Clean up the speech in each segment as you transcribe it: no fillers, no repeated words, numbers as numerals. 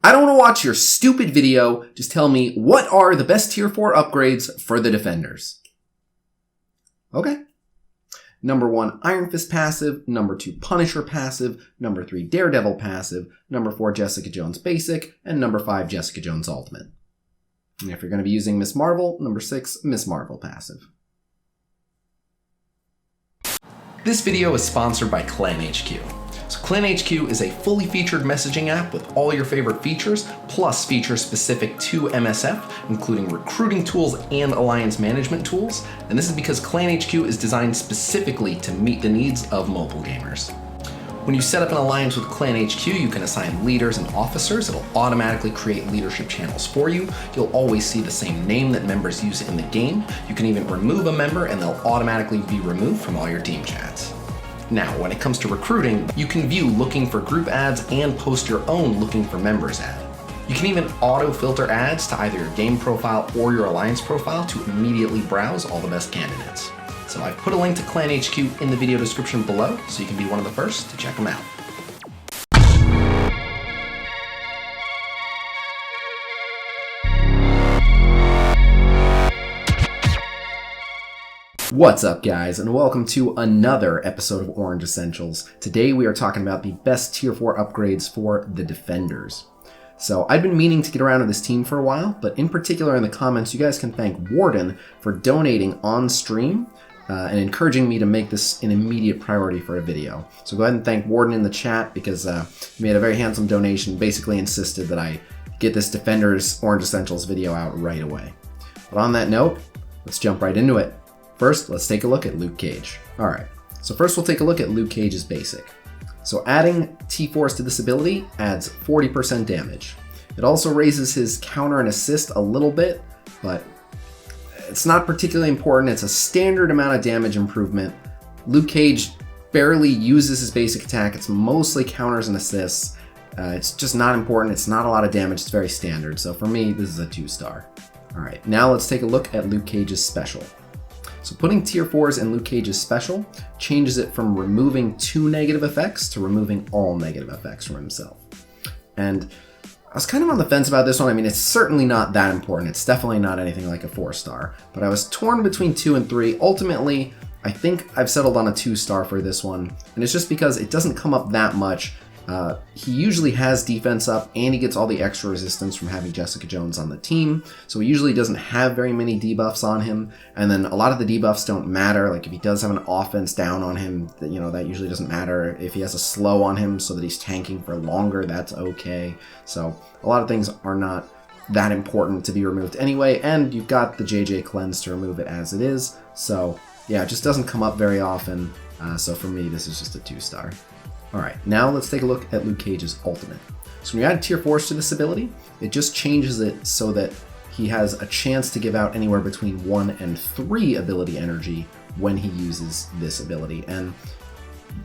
I don't want to watch your stupid video. Just tell me what are the best tier 4 upgrades for the defenders. Okay. Number 1, Iron Fist passive. Number 2, Punisher passive. Number 3, Daredevil passive. Number 4, Jessica Jones basic. And number 5, Jessica Jones ultimate. And if you're going to be using Miss Marvel, number 6, Miss Marvel passive. This video is sponsored by ClanHQ. So ClanHQ is a fully featured messaging app with all your favorite features, plus features specific to MSF, including recruiting tools and alliance management tools. And this is because ClanHQ is designed specifically to meet the needs of mobile gamers. When you set up an alliance with ClanHQ, you can assign leaders and officers. It'll automatically create leadership channels for you. You'll always see the same name that members use in the game. You can even remove a member and they'll automatically be removed from all your team chats. Now, when it comes to recruiting, you can view looking for group ads and post your own looking for members ad. You can even auto-filter ads to either your game profile or your alliance profile to immediately browse all the best candidates. So I've put a link to ClanHQ in the video description below, so you can be one of the first to check them out. What's up, guys, and welcome to another episode of Orange Essentials. Today we are talking about the best tier 4 upgrades for the defenders. So I've been meaning to get around to this team for a while, but in particular in the comments you guys can thank Warden for donating on stream and encouraging me to make this an immediate priority for a video. So go ahead and thank Warden in the chat because he made a very handsome donation, basically insisted that I get this Defenders Orange Essentials video out right away. But on that note, let's jump right into it. First, let's take a look at Luke Cage. Alright, so first we'll take a look at Luke Cage's basic. So adding T-Force to this ability adds 40% damage. It also raises his counter and assist a little bit, but it's not particularly important. It's a standard amount of damage improvement. Luke Cage barely uses his basic attack. It's mostly counters and assists. It's just not important. It's not a lot of damage. It's very standard. So for me, this is a 2-star. Alright, now let's take a look at Luke Cage's special. So putting tier 4s in Luke Cage's special changes it from removing 2 negative effects to removing all negative effects from himself. And I was kind of on the fence about this one. I mean, it's certainly not that important. It's definitely not anything like a 4-star, but I was torn between 2 and 3. Ultimately, I think I've settled on a 2-star for this one, and it's just because it doesn't come up that much. He usually has defense up and he gets all the extra resistance from having Jessica Jones on the team. So he usually doesn't have very many debuffs on him. And then a lot of the debuffs don't matter. Like if he does have an offense down on him, that usually doesn't matter. If he has a slow on him so that he's tanking for longer, that's okay. So a lot of things are not that important to be removed anyway. And you've got the JJ cleanse to remove it as it is. So yeah, it just doesn't come up very often. So for me, this is just a 2-star. Alright, now let's take a look at Luke Cage's ultimate. So when you add tier 4s to this ability, it just changes it so that he has a chance to give out anywhere between 1 and 3 ability energy when he uses this ability. And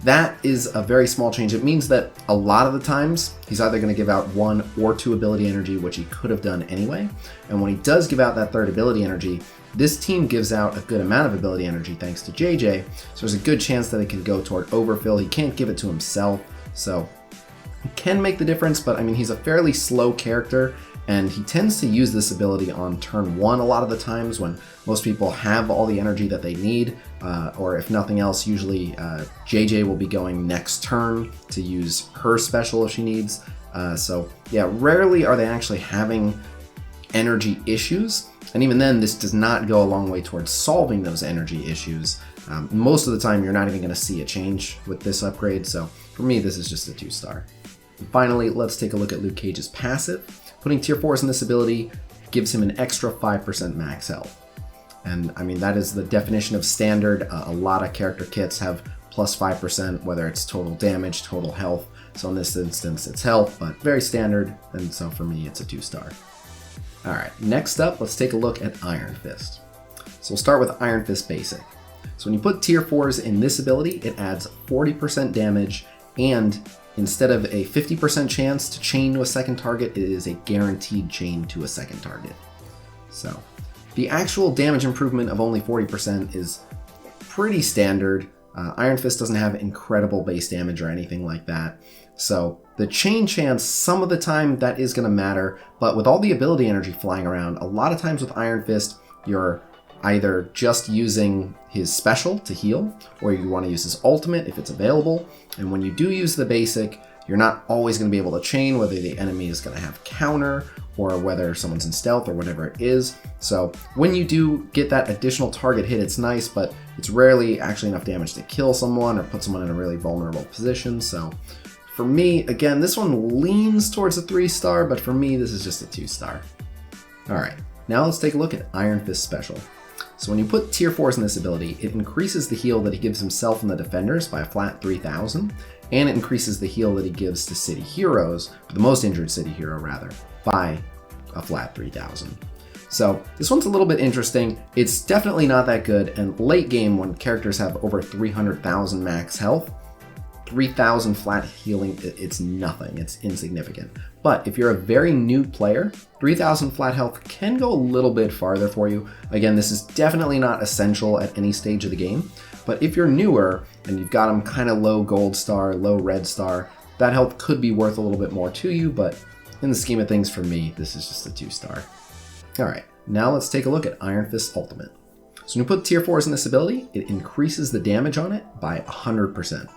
that is a very small change. It means that a lot of the times he's either going to give out 1 or 2 ability energy, which he could have done anyway. And when he does give out that 3rd ability energy, this team gives out a good amount of ability energy thanks to JJ, so there's a good chance that it can go toward overfill. He can't give it to himself, so he can make the difference, but I mean, he's a fairly slow character, and he tends to use this ability on turn 1 a lot of the times when most people have all the energy that they need, or if nothing else, usually JJ will be going next turn to use her special if she needs. So yeah, rarely are they actually having energy issues, and even then this does not go a long way towards solving those energy issues. Most of the time you're not even going to see a change with this upgrade, so for me this is just a 2-star. And finally, let's take a look at Luke Cage's passive. Putting tier 4s in this ability gives him an extra 5% max health, and I mean that is the definition of standard. A lot of character kits have plus 5%, whether it's total damage, total health. So in this instance it's health, but very standard, and so for me it's a 2-star. Alright, next up, let's take a look at Iron Fist. So we'll start with Iron Fist Basic. So when you put tier 4s in this ability, it adds 40% damage, and instead of a 50% chance to chain to a second target, it is a guaranteed chain to a second target. So the actual damage improvement of only 40% is pretty standard. Iron Fist doesn't have incredible base damage or anything like that. So the chain chance, some of the time that is going to matter, but with all the ability energy flying around, a lot of times with Iron Fist, you're either just using his special to heal, or you want to use his ultimate if it's available. And when you do use the basic, you're not always going to be able to chain whether the enemy is going to have counter or whether someone's in stealth or whatever it is. So when you do get that additional target hit, it's nice, but it's rarely actually enough damage to kill someone or put someone in a really vulnerable position. So for me, again, this one leans towards a 3-star, but for me, this is just a 2-star. All right, now let's take a look at Iron Fist Special. So when you put tier 4s in this ability, it increases the heal that he gives himself and the defenders by a flat 3,000, and it increases the heal that he gives to city heroes, the most injured city hero rather, by a flat 3,000. So this one's a little bit interesting. It's definitely not that good, and late game when characters have over 300,000 max health, 3,000 flat healing, it's nothing, it's insignificant. But if you're a very new player, 3,000 flat health can go a little bit farther for you. Again, this is definitely not essential at any stage of the game, but if you're newer and you've got them kind of low gold star, low red star, that health could be worth a little bit more to you, but in the scheme of things for me, this is just a 2-star. All right, now let's take a look at Iron Fist Ultimate. So when you put tier 4s in this ability, it increases the damage on it by 100%.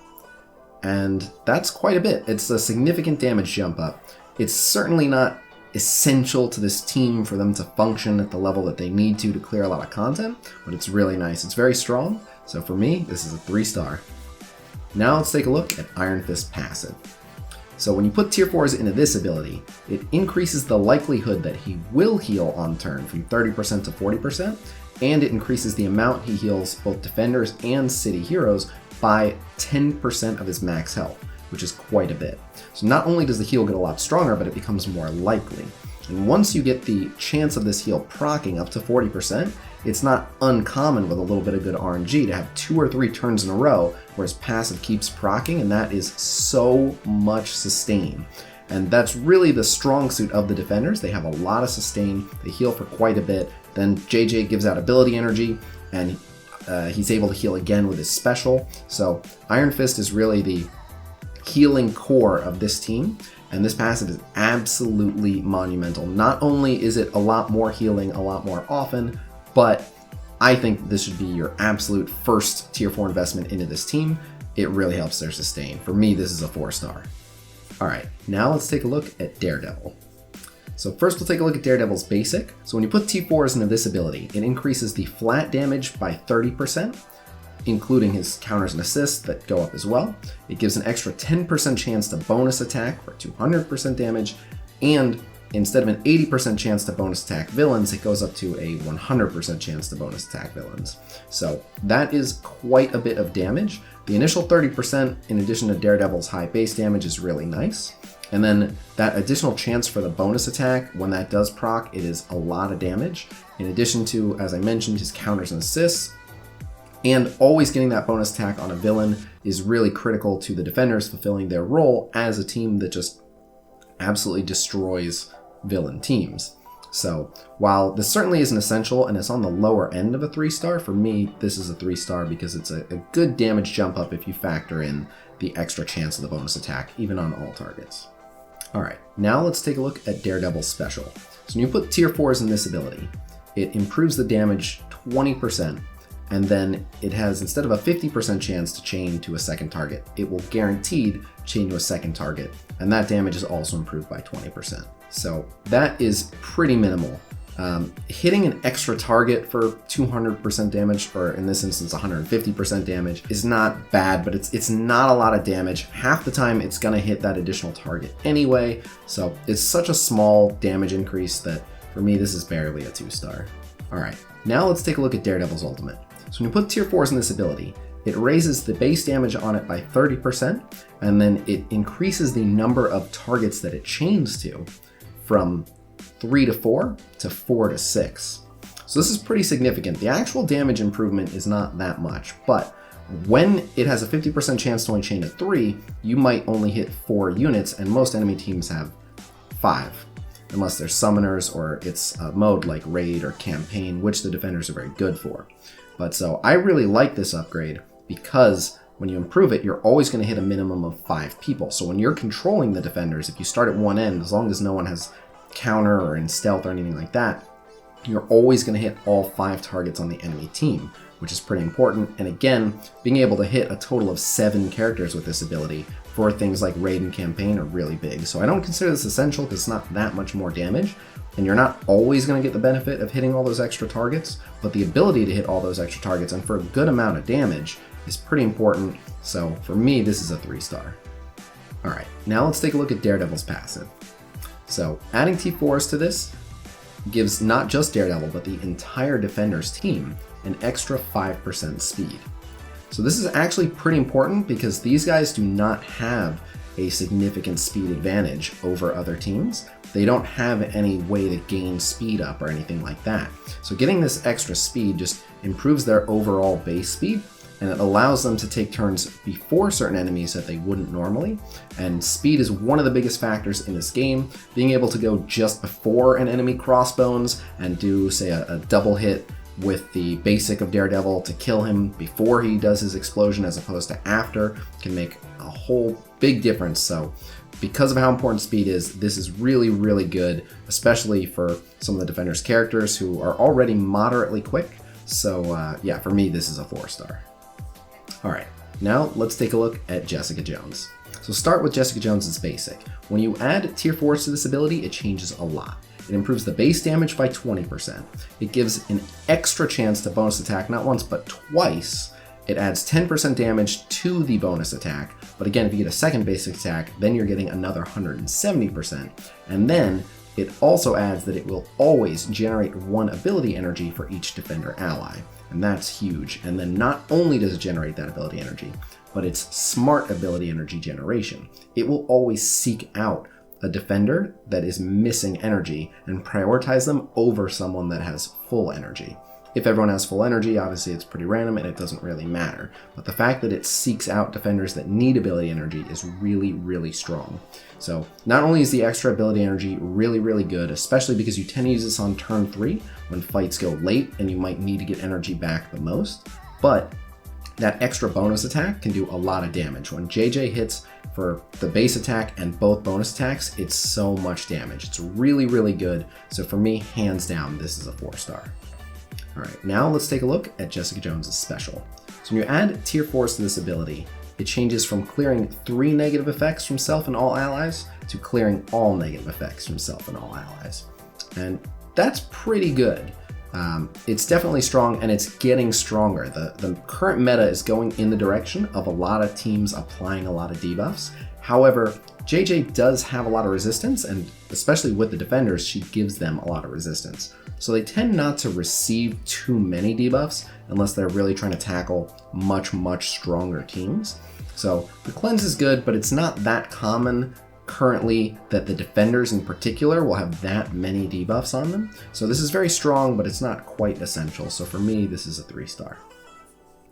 And that's quite a bit. It's a significant damage jump up. It's certainly not essential to this team for them to function at the level that they need to clear a lot of content, but it's really nice. It's very strong, so for me, this is a 3-star. Now let's take a look at Iron Fist Passive. So when you put tier 4s into this ability, it increases the likelihood that he will heal on turn from 30% to 40%, and it increases the amount he heals both defenders and city heroes by 10% of his max health, which is quite a bit. So not only does the heal get a lot stronger, but it becomes more likely. And once you get the chance of this heal proccing up to 40%, it's not uncommon with a little bit of good RNG to have 2 or 3 turns in a row where his passive keeps proccing, and that is so much sustain. And that's really the strong suit of the defenders. They have a lot of sustain, they heal for quite a bit, then JJ gives out ability energy, and he's able to heal again with his special. So Iron Fist is really the healing core of this team, and this passive is absolutely monumental. Not only is it a lot more healing a lot more often, but I think this should be your absolute first tier 4 investment into this team. It really helps their sustain. For me, this is a 4-star. All right, now let's take a look at Daredevil. So first we'll take a look at Daredevil's basic. So when you put T4s into this ability, it increases the flat damage by 30%, including his counters and assists that go up as well. It gives an extra 10% chance to bonus attack for 200% damage, and instead of an 80% chance to bonus attack villains, it goes up to a 100% chance to bonus attack villains. So that is quite a bit of damage. The initial 30% in addition to Daredevil's high base damage is really nice. And then that additional chance for the bonus attack, when that does proc, it is a lot of damage. In addition to, as I mentioned, his counters and assists. And always getting that bonus attack on a villain is really critical to the defenders fulfilling their role as a team that just absolutely destroys villain teams. So while this certainly isn't essential and it's on the lower end of a 3-star, for me, this is a 3-star because it's a good damage jump up if you factor in the extra chance of the bonus attack, even on all targets. All right, now let's take a look at Daredevil's special. So when you put tier 4s in this ability, it improves the damage 20%, and then it has, instead of a 50% chance to chain to a second target, it will guaranteed chain to a second target, and that damage is also improved by 20%. So that is pretty minimal. Hitting an extra target for 200% damage, or in this instance 150% damage, is not bad, but it's not a lot of damage. Half the time it's gonna hit that additional target anyway, so it's such a small damage increase that for me this is barely a 2-star. Alright, now let's take a look at Daredevil's ultimate. So when you put tier 4s in this ability, it raises the base damage on it by 30%, and then it increases the number of targets that it chains to from 3 to 4 to 4 to 6. So this is pretty significant. The actual damage improvement is not that much, but when it has a 50% chance to only chain to 3, you might only hit 4 units, and most enemy teams have 5, unless they're summoners or it's a mode like raid or campaign, which the defenders are very good for. But so I really like this upgrade because when you improve it, you're always going to hit a minimum of 5 people. So when you're controlling the defenders, if you start at one end, as long as no one has counter or in stealth or anything like that, you're always going to hit all 5 targets on the enemy team, which is pretty important. And again, being able to hit a total of 7 characters with this ability for things like raid and campaign are really big. So I don't consider this essential because it's not that much more damage, and you're not always going to get the benefit of hitting all those extra targets, but the ability to hit all those extra targets and for a good amount of damage is pretty important. So for me, this is a 3-star. All right, now let's take a look at Daredevil's passive. So adding T-Force to this gives not just Daredevil, but the entire Defenders team an extra 5% speed. So this is actually pretty important because these guys do not have a significant speed advantage over other teams. They don't have any way to gain speed up or anything like that. So getting this extra speed just improves their overall base speed, and it allows them to take turns before certain enemies that they wouldn't normally. And speed is one of the biggest factors in this game. Being able to go just before an enemy crossbones and do, say, a double hit with the basic of Daredevil to kill him before he does his explosion as opposed to after can make a whole big difference. So because of how important speed is, this is really, really good, especially for some of the Defenders characters who are already moderately quick. So yeah, for me, this is a 4-star. All right, now let's take a look at Jessica Jones. So start with Jessica Jones's basic. When you add Tier 4s to this ability, it changes a lot. It improves the base damage by 20%. It gives an extra chance to bonus attack not once but twice. It adds 10% damage to the bonus attack, but again, if you get a second basic attack, then you're getting another 170%. And then it also adds that it will always generate 1 ability energy for each defender ally, and that's huge. And then not only does it generate that ability energy, but it's smart ability energy generation. It will always seek out a defender that is missing energy and prioritize them over someone that has full energy. If everyone has full energy, obviously it's pretty random and it doesn't really matter. But the fact that it seeks out defenders that need ability energy is really, really strong. So not only is the extra ability energy really, really good, especially because you tend to use this on turn 3 when fights go late and you might need to get energy back the most, but that extra bonus attack can do a lot of damage. When JJ hits for the base attack and both bonus attacks, it's so much damage. It's really, really good. So for me, hands down, this is a 4-star. All right, now let's take a look at Jessica Jones's special. So when you add Tier 4s to this ability, it changes from clearing 3 negative effects from self and all allies to clearing all negative effects from self and all allies. And that's pretty good. It's definitely strong and it's getting stronger. The current meta is going in the direction of a lot of teams applying a lot of debuffs. However, JJ does have a lot of resistance, and especially with the defenders, she gives them a lot of resistance. So they tend not to receive too many debuffs unless they're really trying to tackle much, much stronger teams. So the cleanse is good, but it's not that common currently that the defenders in particular will have that many debuffs on them. So this is very strong, but it's not quite essential. So for me, this is a 3-star.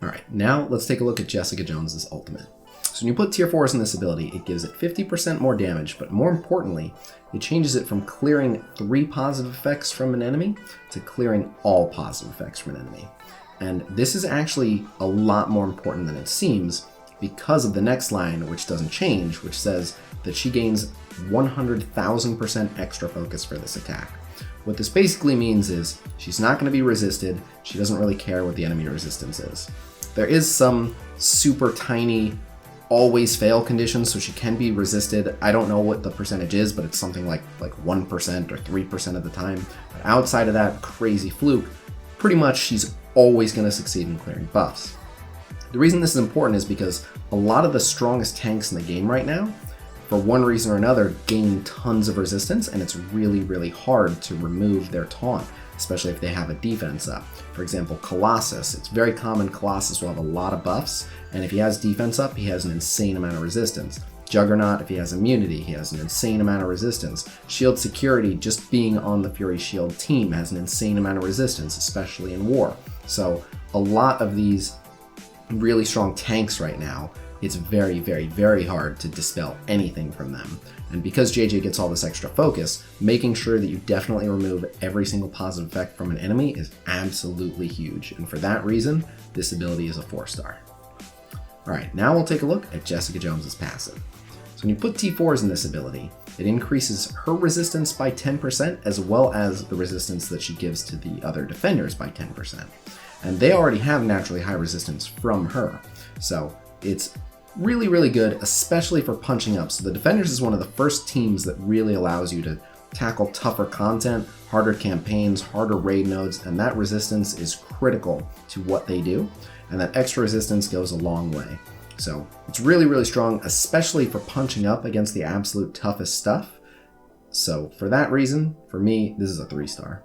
All right, now let's take a look at Jessica Jones's ultimate. So when you put Tier 4s in this ability, it gives it 50% more damage, but more importantly, it changes it from clearing 3 positive effects from an enemy to clearing all positive effects from an enemy. And this is actually a lot more important than it seems because of the next line, which doesn't change, which says that she gains 100,000% extra focus for this attack. What this basically means is she's not going to be resisted. She doesn't really care what the enemy resistance is. There is some super tiny always fail conditions, so she can be resisted. I don't know what the percentage is, but it's something like 1% or 3% of the time. But outside of that crazy fluke, pretty much she's always going to succeed in clearing buffs. The reason this is important is because a lot of the strongest tanks in the game right now, for one reason or another, gain tons of resistance, and it's really, really hard to remove their taunt, especially if they have a defense up. For example, Colossus. It's very common Colossus will have a lot of buffs, and if he has defense up, he has an insane amount of resistance. Juggernaut, if he has immunity, he has an insane amount of resistance. Shield Security, just being on the Fury Shield team, has an insane amount of resistance, especially in war. So a lot of these really strong tanks right now, it's very, very, very hard to dispel anything from them. And because JJ gets all this extra focus, making sure that you definitely remove every single positive effect from an enemy is absolutely huge. And for that reason, this ability is a 4-star. Alright, now we'll take a look at Jessica Jones's passive. So when you put T4s in this ability, it increases her resistance by 10% as well as the resistance that she gives to the other defenders by 10%. And they already have naturally high resistance from her. So it's really, really good, especially for punching up. So the Defenders is one of the first teams that really allows you to tackle tougher content, harder campaigns, harder raid nodes, and that resistance is critical to what they do. And that extra resistance goes a long way. So it's really, really strong, especially for punching up against the absolute toughest stuff. So for that reason, for me, this is a 3-star.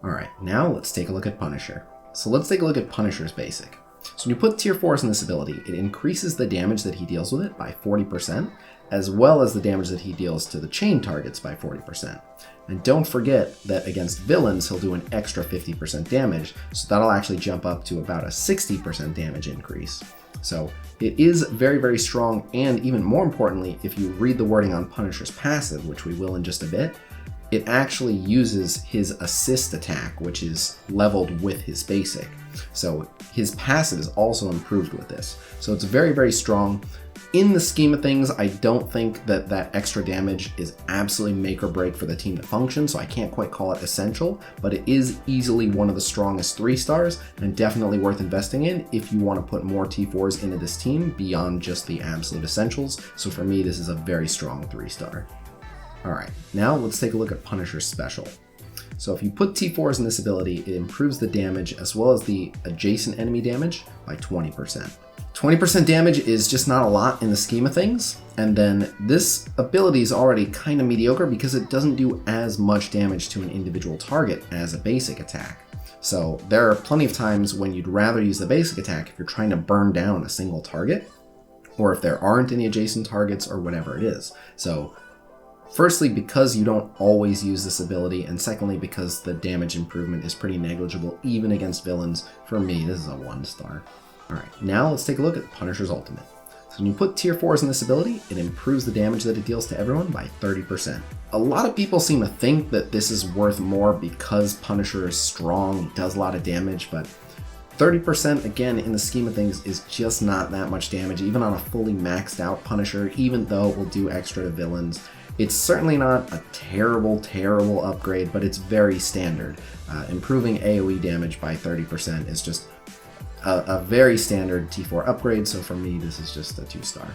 Alright, now let's take a look at Punisher. So let's take a look at Punisher's basic. So when you put tier 4s in this ability, it increases the damage that he deals with it by 40%, as well as the damage that he deals to the chain targets by 40%. And don't forget that against villains, he'll do an extra 50% damage, so that'll actually jump up to about a 60% damage increase. So it is very, very strong, and even more importantly, if you read the wording on Punisher's passive, which we will in just a bit, it actually uses his assist attack, which is leveled with his basic. So his passive is also improved with this. So it's very, very strong. In the scheme of things, I don't think that that extra damage is absolutely make or break for the team to function, so I can't quite call it essential, but it is easily one of the strongest 3-stars and definitely worth investing in if you want to put more T4s into this team beyond just the absolute essentials. So for me, this is a very strong 3-star. Alright, now let's take a look at Punisher's special. So if you put T4s in this ability, it improves the damage as well as the adjacent enemy damage by 20%. 20% damage is just not a lot in the scheme of things, and then this ability is already kind of mediocre because it doesn't do as much damage to an individual target as a basic attack. So there are plenty of times when you'd rather use the basic attack if you're trying to burn down a single target, or if there aren't any adjacent targets or whatever it is. So firstly, because you don't always use this ability, and secondly, because the damage improvement is pretty negligible even against villains, for me, this is a 1-star. Alright, now let's take a look at Punisher's ultimate. So when you put tier 4s in this ability, it improves the damage that it deals to everyone by 30%. A lot of people seem to think that this is worth more because Punisher is strong, he does a lot of damage, but 30%, again, in the scheme of things, is just not that much damage, even on a fully maxed out Punisher, even though it will do extra to villains. It's certainly not a terrible, terrible upgrade, but it's very standard. Improving AoE damage by 30% is just a very standard T4 upgrade, so for me, this is just a 2-star.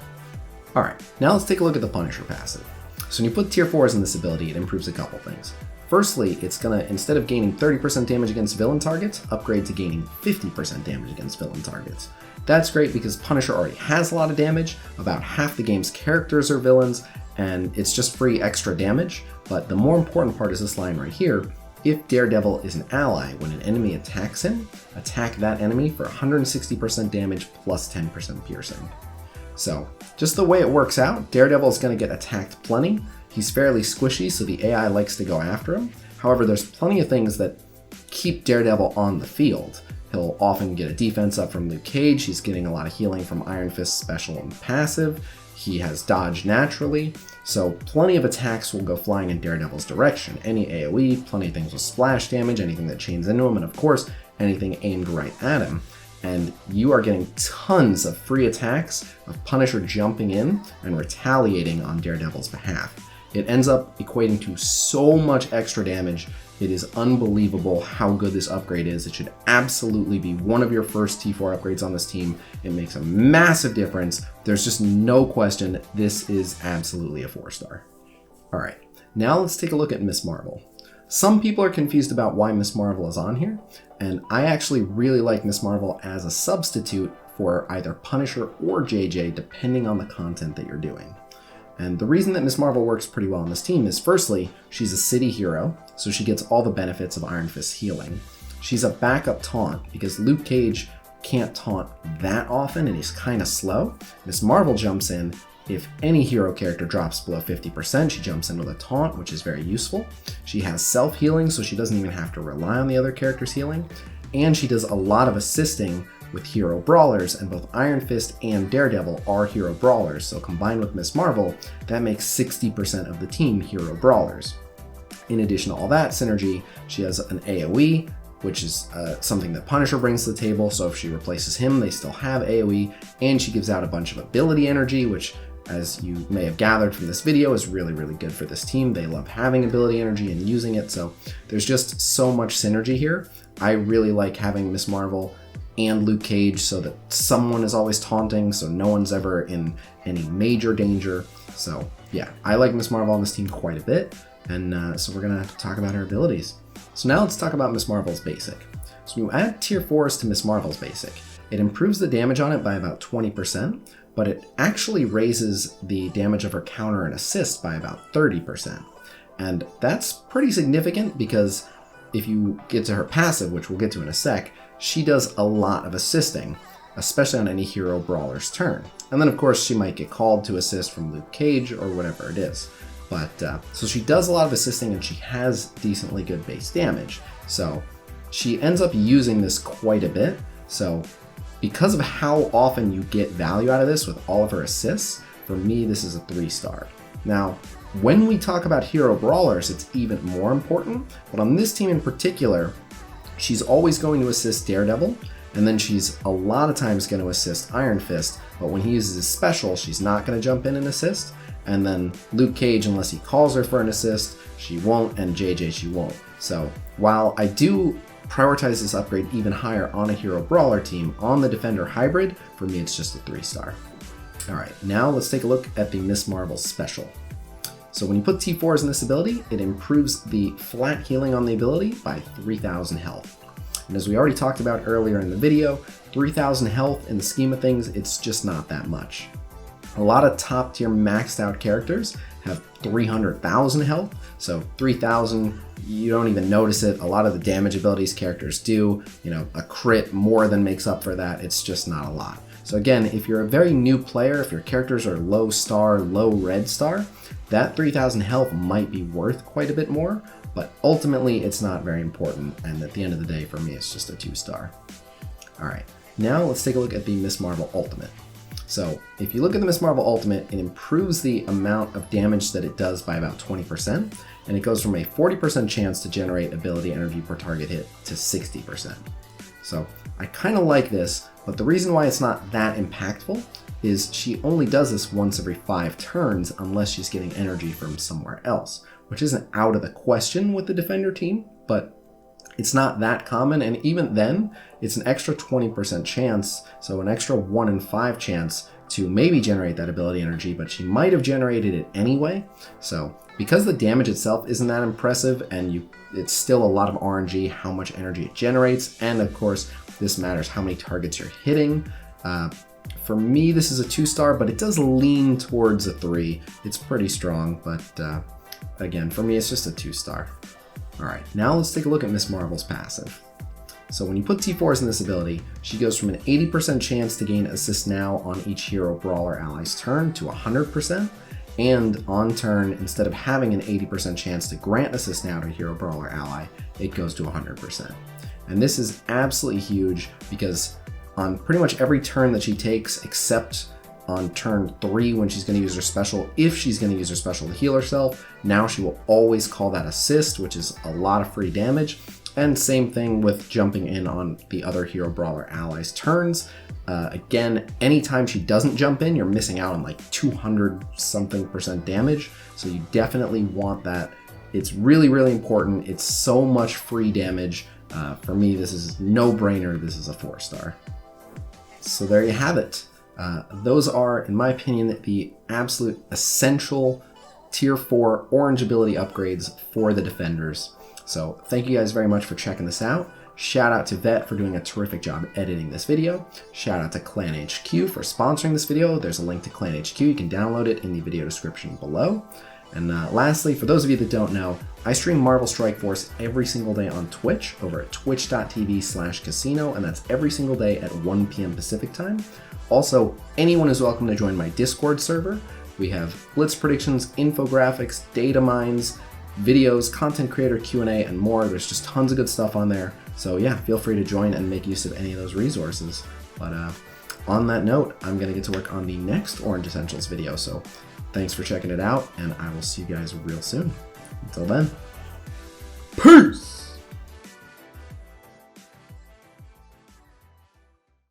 Alright, now let's take a look at the Punisher passive. So when you put tier 4s in this ability, it improves a couple things. Firstly, it's gonna, instead of gaining 30% damage against villain targets, upgrade to gaining 50% damage against villain targets. That's great because Punisher already has a lot of damage, about half the game's characters are villains, and it's just free extra damage, but the more important part is this line right here. If Daredevil is an ally, when an enemy attacks him, attack that enemy for 160% damage plus 10% piercing. So, just the way it works out, Daredevil is going to get attacked plenty. He's fairly squishy, so the AI likes to go after him. However, there's plenty of things that keep Daredevil on the field. He'll often get a defense up from Luke Cage, he's getting a lot of healing from Iron Fist's special and passive, he has dodge naturally, so plenty of attacks will go flying in Daredevil's direction. Any AoE, plenty of things with splash damage, anything that chains into him, and of course, anything aimed right at him. And you are getting tons of free attacks of Punisher jumping in and retaliating on Daredevil's behalf. It ends up equating to so much extra damage. It is unbelievable how good this upgrade is. It should absolutely be one of your first T4 upgrades on this team. It makes a massive difference. There's just no question this is absolutely a 4-star. Alright, now let's take a look at Miss Marvel. Some people are confused about why Miss Marvel is on here, and I actually really like Miss Marvel as a substitute for either Punisher or JJ, depending on the content that you're doing. And the reason that Miss Marvel works pretty well on this team is, firstly, she's a city hero, so she gets all the benefits of Iron Fist's healing. She's a backup taunt, because Luke Cage can't taunt that often and he's kind of slow. Miss Marvel jumps in. If any hero character drops below 50%, she jumps in with a taunt, which is very useful. She has self-healing, so she doesn't even have to rely on the other character's healing. And she does a lot of assisting with hero brawlers, and both Iron Fist and Daredevil are hero brawlers, so combined with Miss Marvel, that makes 60% of the team hero brawlers. In addition to all that synergy, she has an AoE, which is something that Punisher brings to the table. So if she replaces him, they still have AoE, and she gives out a bunch of ability energy, which, as you may have gathered from this video, is really, really good for this team. They love having ability energy and using it, so there's just so much synergy here. I really like having Miss Marvel and Luke Cage so that someone is always taunting, so no one's ever in any major danger. So yeah, I like Miss Marvel on this team quite a bit, and so we're gonna talk about her abilities. So now let's talk about Miss Marvel's basic. So when you add tier 4s to Miss Marvel's basic, it improves the damage on it by about 20%, but it actually raises the damage of her counter and assist by about 30%. And that's pretty significant because if you get to her passive, which we'll get to in a sec, she does a lot of assisting, especially on any hero brawler's turn. And then of course she might get called to assist from Luke Cage or whatever it is. But so she does a lot of assisting, and she has decently good base damage. So she ends up using this quite a bit. So because of how often you get value out of this with all of her assists, for me, this is a 3-star. Now, when we talk about hero brawlers, it's even more important, but on this team in particular, she's always going to assist Daredevil, and then she's a lot of times going to assist Iron Fist, but when he uses his special, she's not going to jump in and assist, and then Luke Cage, unless he calls her for an assist, she won't, and JJ she won't. So while I do prioritize this upgrade even higher on a hero brawler team, on the defender hybrid, for me it's just a 3-star. Alright, now let's take a look at the Miss Marvel special. So when you put T4s in this ability, it improves the flat healing on the ability by 3,000 health. And as we already talked about earlier in the video, 3,000 health in the scheme of things, it's just not that much. A lot of top tier maxed out characters have 300,000 health, so 3,000, you don't even notice it. A lot of the damage abilities characters do, you know, a crit more than makes up for that. It's just not a lot. So again, if you're a very new player, if your characters are low star, low red star, that 3,000 health might be worth quite a bit more, but ultimately it's not very important, and at the end of the day, for me, it's just a 2-star. Alright, now let's take a look at the Miss Marvel Ultimate. So if you look at the Miss Marvel Ultimate, it improves the amount of damage that it does by about 20%, and it goes from a 40% chance to generate ability energy per target hit to 60%. So I kind of like this, but the reason why it's not that impactful is she only does this once every 5 turns unless she's getting energy from somewhere else, which isn't out of the question with the defender team, but it's not that common, and even then, it's an extra 20% chance, so an extra 1 in 5 chance to maybe generate that ability energy, but she might have generated it anyway. So because the damage itself isn't that impressive, and it's still a lot of RNG how much energy it generates, and of course, this matters how many targets you're hitting. For me, this is a 2-star, but it does lean towards a 3. It's pretty strong, but again, for me, it's just a 2-star. Alright, now let's take a look at Miss Marvel's passive. So when you put T4s in this ability, she goes from an 80% chance to gain assist now on each hero brawler ally's turn to 100%, and on turn, instead of having an 80% chance to grant assist now to a hero brawler ally, it goes to 100%. And this is absolutely huge because on pretty much every turn that she takes, except on turn 3 when she's going to use her special, if she's going to use her special to heal herself, now she will always call that assist, which is a lot of free damage. And same thing with jumping in on the other hero brawler allies' turns. Again, anytime she doesn't jump in, you're missing out on like 200-something% damage. So you definitely want that. It's really, really important. It's so much free damage. For me, this is no-brainer. This is a 4-star. So there you have it. Those are, in my opinion, the absolute essential tier 4 orange ability upgrades for the defenders. So thank you guys very much for checking this out. Shout out to Vet for doing a terrific job editing this video. Shout out to ClanHQ for sponsoring this video. There's a link to ClanHQ. You can download it in the video description below. And lastly, for those of you that don't know, I stream Marvel Strike Force every single day on Twitch over at twitch.tv/Khasino, and that's every single day at 1 p.m. Pacific time. Also, anyone is welcome to join my Discord server. We have blitz predictions, infographics, data mines, videos, content creator Q&A, and more. There's just tons of good stuff on there. So yeah, feel free to join and make use of any of those resources. But on that note, I'm going to get to work on the next Orange Essentials video. So thanks for checking it out, and I will see you guys real soon. Until then, peace!